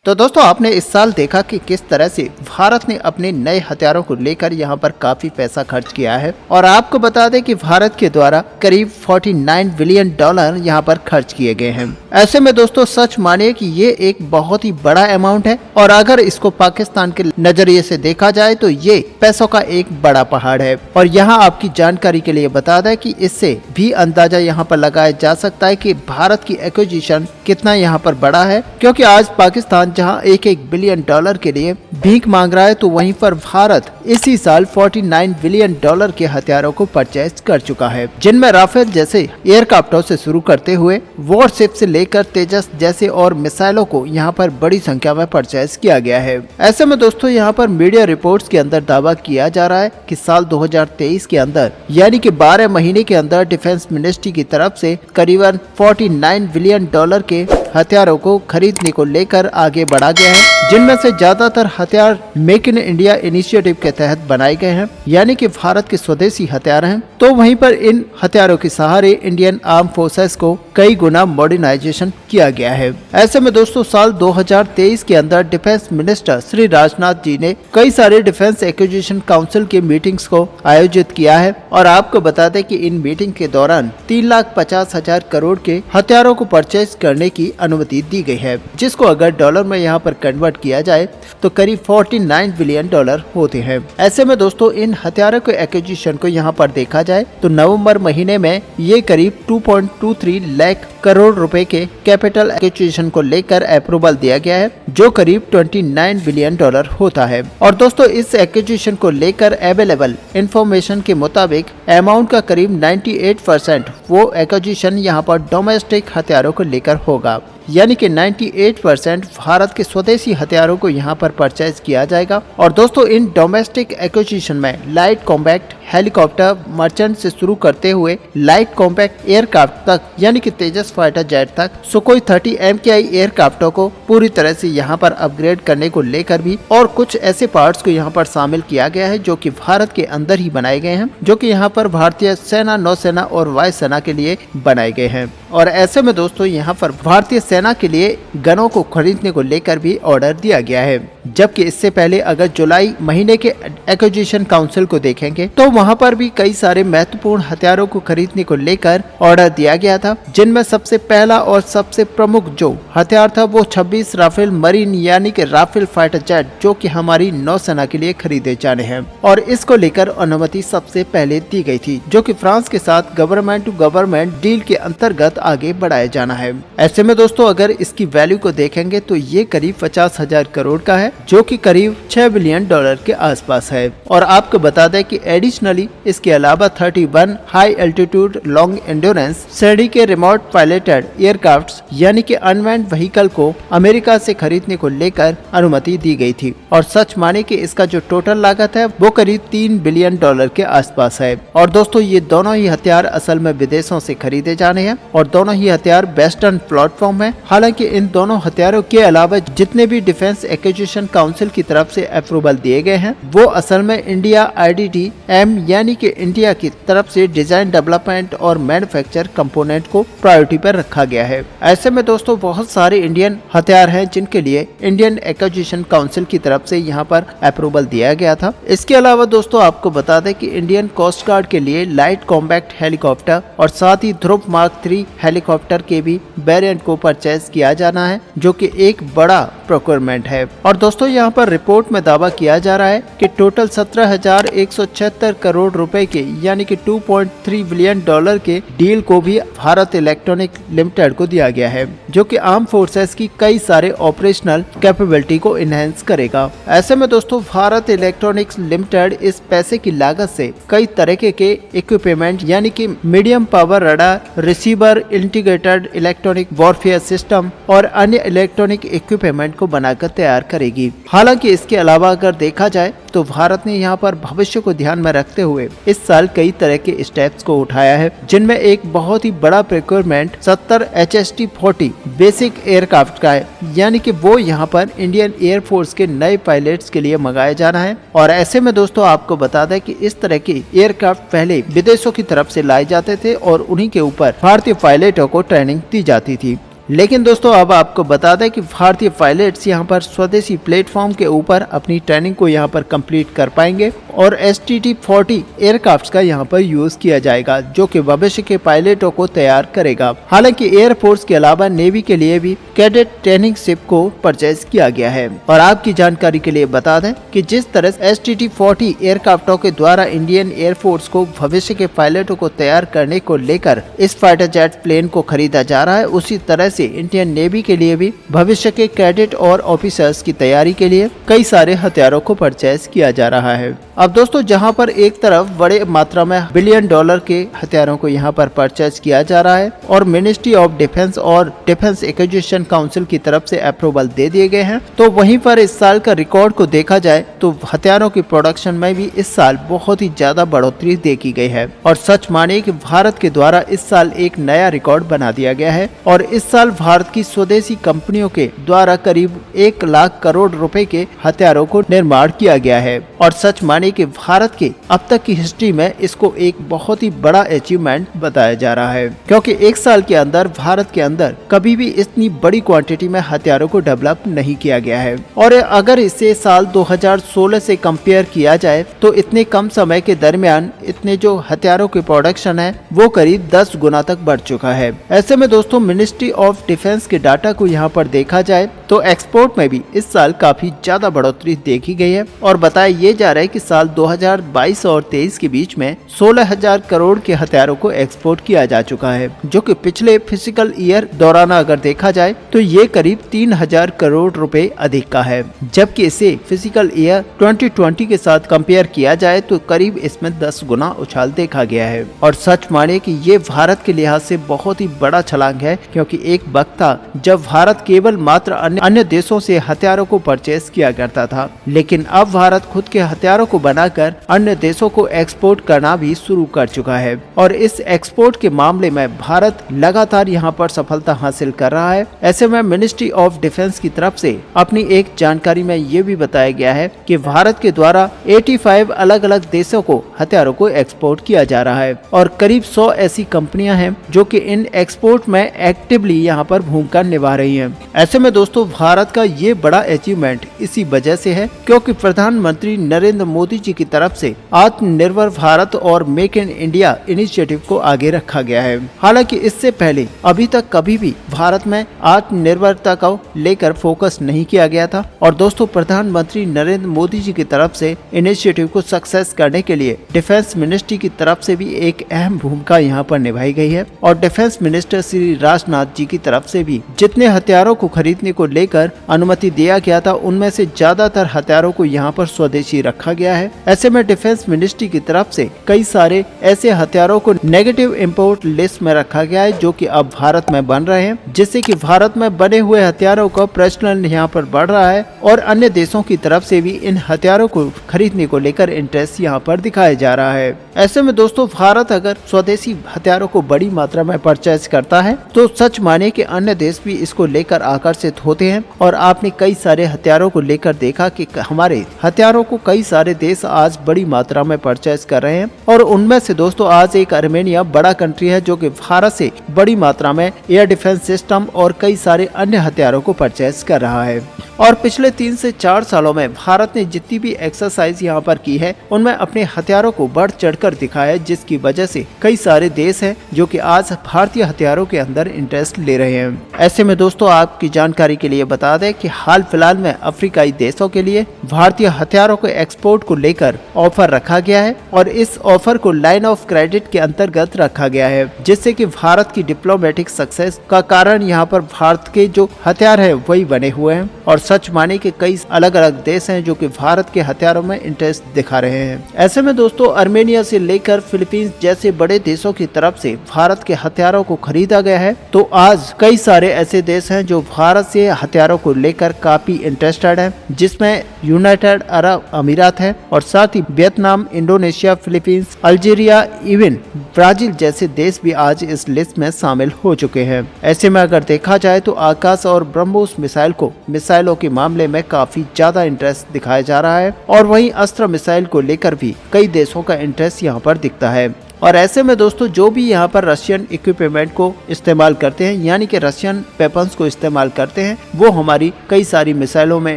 तो दोस्तों आपने इस साल देखा कि किस तरह से भारत ने अपने नए हथियारों को लेकर यहाँ पर काफी पैसा खर्च किया है और आपको बता दें कि भारत के द्वारा करीब 49 बिलियन डॉलर यहाँ पर खर्च किए गए हैं। ऐसे में दोस्तों सच मानिए कि ये एक बहुत ही बड़ा अमाउंट है और अगर इसको पाकिस्तान के नजरिए से देखा जाए तो ये पैसों का एक बड़ा पहाड़ है। और यहाँ आपकी जानकारी के लिए बता दें कि इससे भी अंदाजा यहाँ पर लगाया जा सकता है कि भारत की एक्विजिशन कितना यहाँ पर बड़ा है, क्योंकि आज पाकिस्तान जहां 1-1 बिलियन डॉलर के लिए भीख मांग रहा है तो वहीं पर भारत इसी साल 49 बिलियन डॉलर के हथियारों को परचेज कर चुका है, जिनमें राफेल जैसे एयरक्राफ्टों से शुरू करते हुए वॉरशिप से लेकर तेजस जैसे और मिसाइलों को यहां पर बड़ी संख्या में परचेज किया गया है। ऐसे में दोस्तों यहां पर मीडिया रिपोर्ट्स के अंदर दावा किया जा रहा है कि साल 2023 के अंदर यानी कि 12 महीने के अंदर डिफेंस मिनिस्ट्री की तरफ से करीबन 49 बिलियन डॉलर के हथियारों को खरीदने को लेकर आगे बढ़ा गया है, जिनमें से ज्यादातर हथियार मेक इन इंडिया इनिशिएटिव के तहत बनाए गए हैं, यानी कि भारत के स्वदेशी हथियार हैं। तो वहीं पर इन हथियारों के सहारे इंडियन आर्म फोर्सेस को कई गुना मॉडर्नाइजेशन किया गया है। ऐसे में दोस्तों साल 2023 के अंदर डिफेंस मिनिस्टर श्री राजनाथ जी ने कई सारे डिफेंस एक्विजिशन काउंसिल की मीटिंग्स को आयोजित किया है और आपको बता दें कि इन मीटिंग के दौरान 3,50,000 करोड़ के हथियारों को परचेज करने की अनुमति दी गई है, जिसको अगर डॉलर में यहाँ पर कन्वर्ट किया जाए तो करीब 49 बिलियन डॉलर होते हैं। ऐसे में दोस्तों इन हथियारों के एक्विजिशन को यहाँ पर देखा जाए तो नवंबर महीने में ये करीब 2.23 लाख करोड़ रुपए के कैपिटल एक्विजिशन को लेकर अप्रूवल दिया गया है, जो करीब 29 बिलियन डॉलर होता है। और दोस्तों इस एक्विजिशन को लेकर अवेलेबल इंफॉर्मेशन के मुताबिक अमाउंट का करीब 98% वो एक्विजिशन यहाँ पर डोमेस्टिक हथियारों को लेकर होगा, यानी कि 98% भारत के स्वदेशी हथियारों को यहाँ पर परचेज किया जाएगा। और दोस्तों इन डोमेस्टिक एक्विजिशन में लाइट कॉम्पैक्ट हेलीकॉप्टर मर्चेंट से शुरू करते हुए लाइट कॉम्पैक्ट एयरक्राफ्ट तक यानी कि तेजस फाइटर जेट तक सुखोई 30 MKI एयरक्राफ्टों को पूरी तरह से यहाँ पर अपग्रेड करने को लेकर भी और कुछ ऐसे पार्ट्स को यहाँ पर शामिल किया गया है जो कि भारत के अंदर ही बनाए गए हैं, जो कि यहाँ पर भारतीय सेना, नौसेना और वायुसेना के लिए बनाए गए हैं। और ऐसे में दोस्तों यहाँ पर भारतीय सेना के लिए गनों को खरीदने को लेकर भी ऑर्डर दिया गया है, जबकि इससे पहले अगर जुलाई महीने के एक्विजिशन काउंसिल को देखेंगे तो वहां पर भी कई सारे महत्वपूर्ण हथियारों को खरीदने को लेकर ऑर्डर दिया गया था, जिनमें सबसे पहला और सबसे प्रमुख जो हथियार था वो 26 राफेल मरीन यानी कि राफेल फाइटर जेट, जो कि हमारी नौसेना के लिए खरीदे जाने हैं। और इसको लेकर अनुमति सबसे पहले दी गई थी, जो कि फ्रांस के साथ गवर्नमेंट टू गवर्नमेंट डील के अंतर्गत आगे बढ़ाया जाना है। ऐसे में दोस्तों अगर इसकी वैल्यू को देखेंगे तो ये करीब 50,000 करोड़ का है, जो कि करीब 6 बिलियन डॉलर के आसपास है। और आपको बता दें कि एडिशनली इसके अलावा 31 हाई एल्टीट्यूड लॉन्ग एंड्योरेंस श्रेणी के रिमोट पायलटेड एयरक्राफ्ट यानी कि अनमैन्ड व्हीकल को अमेरिका से खरीदने को लेकर अनुमति दी गई थी। और सच माने कि इसका जो टोटल लागत है वो करीब 3 बिलियन डॉलर के आसपास है। और दोस्तों ये दोनों ही हथियार असल में विदेशों से खरीदे जाने हैं और दोनों ही हथियार वेस्टर्न प्लेटफॉर्म है। हालांकि इन दोनों हथियारों के अलावा जितने भी डिफेंस एक्विजिशन काउंसिल की तरफ से अप्रूवल दिए गए हैं वो असल में इंडिया IDDM यानी कि इंडिया की तरफ से डिजाइन डेवलपमेंट और मैन्युफैक्चर कंपोनेंट को प्रायोरिटी पर रखा गया है। ऐसे में दोस्तों बहुत सारे इंडियन हथियार हैं जिनके लिए इंडियन एक्विजिशन काउंसिल की तरफ से यहाँ पर अप्रूवल दिया गया था। इसके अलावा दोस्तों आपको बता दें कि इंडियन कोस्ट गार्ड के लिए लाइट कॉम्पैक्ट हेलीकॉप्टर और साथ ही ध्रुव मार्क 3 हेलीकॉप्टर के भी वेरिएंट को परचेज किया जाना है, जो कि एक बड़ा प्रोक्योरमेंट है। और दोस्तों यहाँ पर रिपोर्ट में दावा किया जा रहा है कि टोटल 17,176 करोड़ रुपए के यानी कि 2.3 बिलियन डॉलर के डील को भी भारत इलेक्ट्रॉनिक लिमिटेड को दिया गया है, जो कि आर्म फोर्सेस की कई सारे ऑपरेशनल कैपेबिलिटी को इनहेंस करेगा। ऐसे में दोस्तों भारत इलेक्ट्रॉनिक्स लिमिटेड इस पैसे की लागत से कई तरह के इक्विपमेंट यानी कि medium power radar, receiver, integrated electronic warfare system और अन्य इलेक्ट्रॉनिक इक्विपमेंट को बनाकर तैयार करेगी। हालांकि इसके अलावा अगर देखा जाए तो भारत ने यहाँ पर भविष्य को ध्यान में रखते हुए इस साल कई तरह के स्टेप्स को उठाया है, जिनमें एक बहुत ही बड़ा प्रोक्योरमेंट 70 HST-40 बेसिक एयरक्राफ्ट का है, यानी कि वो यहाँ पर इंडियन एयरफोर्स के नए पायलट्स के लिए मंगाया जाना है। और ऐसे में दोस्तों आपको बता दें कि इस तरह के एयरक्राफ्ट पहले विदेशों की तरफ से लाए जाते थे और उन्हीं के ऊपर भारतीय पायलटों को ट्रेनिंग दी जाती थी। लेकिन दोस्तों अब आपको बता दें कि भारतीय पायलट्स यहाँ पर स्वदेशी प्लेटफॉर्म के ऊपर अपनी ट्रेनिंग को यहाँ पर कंप्लीट कर पाएंगे और STT-40 एयरक्राफ्ट का यहाँ पर यूज किया जाएगा, जो कि भविष्य के पायलटों को तैयार करेगा। हालांकि एयरफोर्स के अलावा नेवी के लिए भी कैडेट ट्रेनिंग शिप को परचेज किया गया है। और आपकी जानकारी के लिए बता दें कि जिस तरह STT-40 एयरक्राफ्टों के द्वारा इंडियन एयरफोर्स को भविष्य के पायलटों को तैयार करने को लेकर इस फाइटर जेट प्लेन को खरीदा जा रहा है, उसी तरह से इंडियन नेवी के लिए भी भविष्य के कैडेट और ऑफिसर्स की तैयारी के लिए कई सारे हथियारों को परचेज किया जा रहा है। अब दोस्तों जहां पर एक तरफ बड़े मात्रा में $1 बिलियन के हथियारों को यहां पर परचेज किया जा रहा है और मिनिस्ट्री ऑफ डिफेंस और डिफेंस एक्विजिशन काउंसिल की तरफ से अप्रूवल दे दिए गए हैं, तो वहीं पर इस साल का रिकॉर्ड को देखा जाए तो हथियारों की प्रोडक्शन में भी इस साल बहुत ही ज्यादा बढ़ोतरी देखी गई है। और सच मानिए कि भारत के द्वारा इस साल एक नया रिकॉर्ड बना दिया गया है और इस साल भारत की स्वदेशी कंपनियों के द्वारा करीब 1 लाख करोड़ रुपए के हथियारों को निर्माण किया गया है। और सच मानिए कि भारत के अब तक की हिस्ट्री में इसको एक बहुत ही बड़ा अचीवमेंट बताया जा रहा है, क्योंकि एक साल के अंदर भारत के अंदर कभी भी इतनी बड़ी क्वांटिटी में हथियारों को डेवलप नहीं किया गया है। और अगर इसे साल 2016 से कंपेयर किया जाए तो इतने कम समय के दरमियान इतने जो हथियारों की प्रोडक्शन है वो करीब 10 गुना तक बढ़ चुका है। ऐसे में दोस्तों मिनिस्ट्री ऑफ डिफेंस के डाटा को यहाँ पर देखा जाए तो एक्सपोर्ट में भी इस साल काफी ज्यादा बढ़ोतरी देखी गई है और बताया ये जा रहा है कि साल 2022 और 23 के बीच में 16,000 करोड़ के हथियारों को एक्सपोर्ट किया जा चुका है, जो कि पिछले फिजिकल ईयर दौरान अगर देखा जाए तो ये करीब 3,000 करोड़ रुपए अधिक का है, जबकि इसे फिजिकल ईयर 2020 के साथ कंपेयर किया जाए तो करीब इसमें 10 गुना उछाल देखा गया है। और सच माने कि ये भारत के लिहाज से बहुत ही बड़ा छलांग है, क्योंकि एक वक्त था जब भारत केवल मात्र अन्य देशों से हथियारों को परचेज किया करता था, लेकिन अब भारत खुद के हथियारों को बनाकर अन्य देशों को एक्सपोर्ट करना भी शुरू कर चुका है। और इस एक्सपोर्ट के मामले में भारत लगातार यहाँ पर सफलता हासिल कर रहा है। ऐसे में मिनिस्ट्री ऑफ डिफेंस की तरफ से अपनी एक जानकारी में ये भी बताया गया है कि भारत के द्वारा 85 अलग अलग देशों को हथियारों को एक्सपोर्ट किया जा रहा है और करीब 100 ऐसी कंपनियां हैं जो कि इन एक्सपोर्ट में एक्टिवली यहाँ पर भूमिका निभा रही हैं। ऐसे में दोस्तों भारत का ये बड़ा अचीवमेंट इसी वजह से है क्योंकि प्रधानमंत्री नरेंद्र मोदी जी की तरफ से आत्मनिर्भर भारत और मेक इन इंडिया इनिशिएटिव को आगे रखा गया है। हालांकि इससे पहले अभी तक कभी भी भारत में आत्मनिर्भरता को लेकर फोकस नहीं किया गया था और दोस्तों प्रधानमंत्री नरेंद्र मोदी जी की तरफ से इनिशिएटिव को सक्सेस करने के लिए डिफेंस मिनिस्ट्री की तरफ से भी एक अहम भूमिका यहाँ पर निभाई गई है और डिफेंस मिनिस्टर श्री राजनाथ जी की तरफ से भी जितने हथियारों को खरीदने को लेकर अनुमति दिया गया था उनमें से ज्यादातर हथियारों को यहाँ पर स्वदेशी रखा गया है। ऐसे में डिफेंस मिनिस्ट्री की तरफ से कई सारे ऐसे हथियारों को नेगेटिव इंपोर्ट लिस्ट में रखा गया है जो कि अब भारत में बन रहे हैं, जिससे कि भारत में बने हुए हथियारों का प्रचलन यहाँ पर बढ़ रहा है और अन्य देशों की तरफ से भी इन हथियारों को खरीदने को लेकर इंटरेस्ट यहाँ पर दिखाया जा रहा है। ऐसे में दोस्तों भारत अगर स्वदेशी हथियारों को बड़ी मात्रा में परचेज करता है तो सच माने कि अन्य देश भी इसको लेकर आकर्षित होते हैं और आपने कई सारे हथियारों को लेकर देखा कि हमारे हथियारों को कई सारे देश आज बड़ी मात्रा में परचेज कर रहे हैं और उनमें से दोस्तों आज एक आर्मेनिया बड़ा कंट्री है जो कि भारत से बड़ी मात्रा में एयर डिफेंस सिस्टम और कई सारे अन्य हथियारों को परचेज कर रहा है। और पिछले 3 से 4 सालों में भारत ने जितनी भी एक्सरसाइज यहाँ पर की है उनमें अपने हथियारों को बढ़ चढ़कर दिखाया है, जिसकी वजह से कई सारे देश हैं जो कि आज भारतीय हथियारों के अंदर इंटरेस्ट ले रहे हैं। ऐसे में दोस्तों आपकी जानकारी के लिए बता दें कि हाल फिलहाल में अफ्रीकाई देशों के लिए भारतीय हथियारों के एक्सपोर्ट को लेकर ऑफर रखा गया है और इस ऑफर को लाइन ऑफ क्रेडिट के अंतर्गत रखा गया है, जिससे कि भारत की डिप्लोमेटिक सक्सेस का कारण यहाँ पर भारत के जो हथियार है वही बने हुए हैं। और सच माने कि कई अलग अलग देश हैं जो कि भारत के हथियारों में इंटरेस्ट दिखा रहे हैं। ऐसे में दोस्तों आर्मेनिया से लेकर फिलीपींस जैसे बड़े देशों की तरफ से भारत के हथियारों को खरीदा गया है, तो आज कई सारे ऐसे देश हैं जो भारत से हथियारों को लेकर काफी इंटरेस्टेड हैं, जिसमें यूनाइटेड अरब अमीरात है और साथ ही Vietnam, Indonesia, Philippines, Algeria, even Brazil जैसे देश भी आज इस लिस्ट में शामिल हो चुके हैं। ऐसे में अगर देखा जाए तो आकाश और ब्रह्मोस मिसाइलों के मामले में काफी ज्यादा इंटरेस्ट दिखाया जा रहा है और वहीं अस्त्र मिसाइल को लेकर भी कई देशों का इंटरेस्ट यहाँ पर दिखता है। और ऐसे में दोस्तों जो भी यहाँ पर रशियन इक्विपमेंट को इस्तेमाल करते हैं, यानी कि रशियन वेपन्स को इस्तेमाल करते हैं, वो हमारी कई सारी मिसाइलों में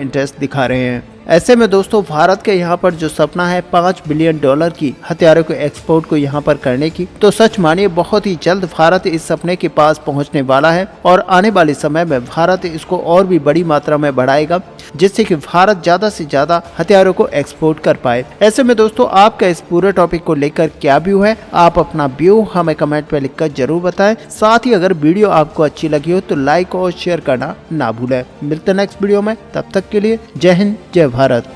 इंटरेस्ट दिखा रहे हैं। ऐसे में दोस्तों भारत के यहाँ पर जो सपना है $5 बिलियन की हथियारों को एक्सपोर्ट को यहाँ पर करने की, तो सच मानिए बहुत ही जल्द भारत इस सपने के पास पहुँचने वाला है और आने वाले समय में भारत इसको और भी बड़ी मात्रा में बढ़ाएगा, जिससे कि भारत ज्यादा से ज्यादा हथियारों को एक्सपोर्ट कर पाए। ऐसे में दोस्तों आपका इस पूरे टॉपिक को लेकर क्या व्यू है, आप अपना व्यू हमें कमेंट में लिखकर जरूर बताएं। साथ ही अगर वीडियो आपको अच्छी लगी हो तो लाइक और शेयर करना ना भूलें। मिलते हैं नेक्स्ट वीडियो में, तब तक के लिए जय हिंद जय भारत।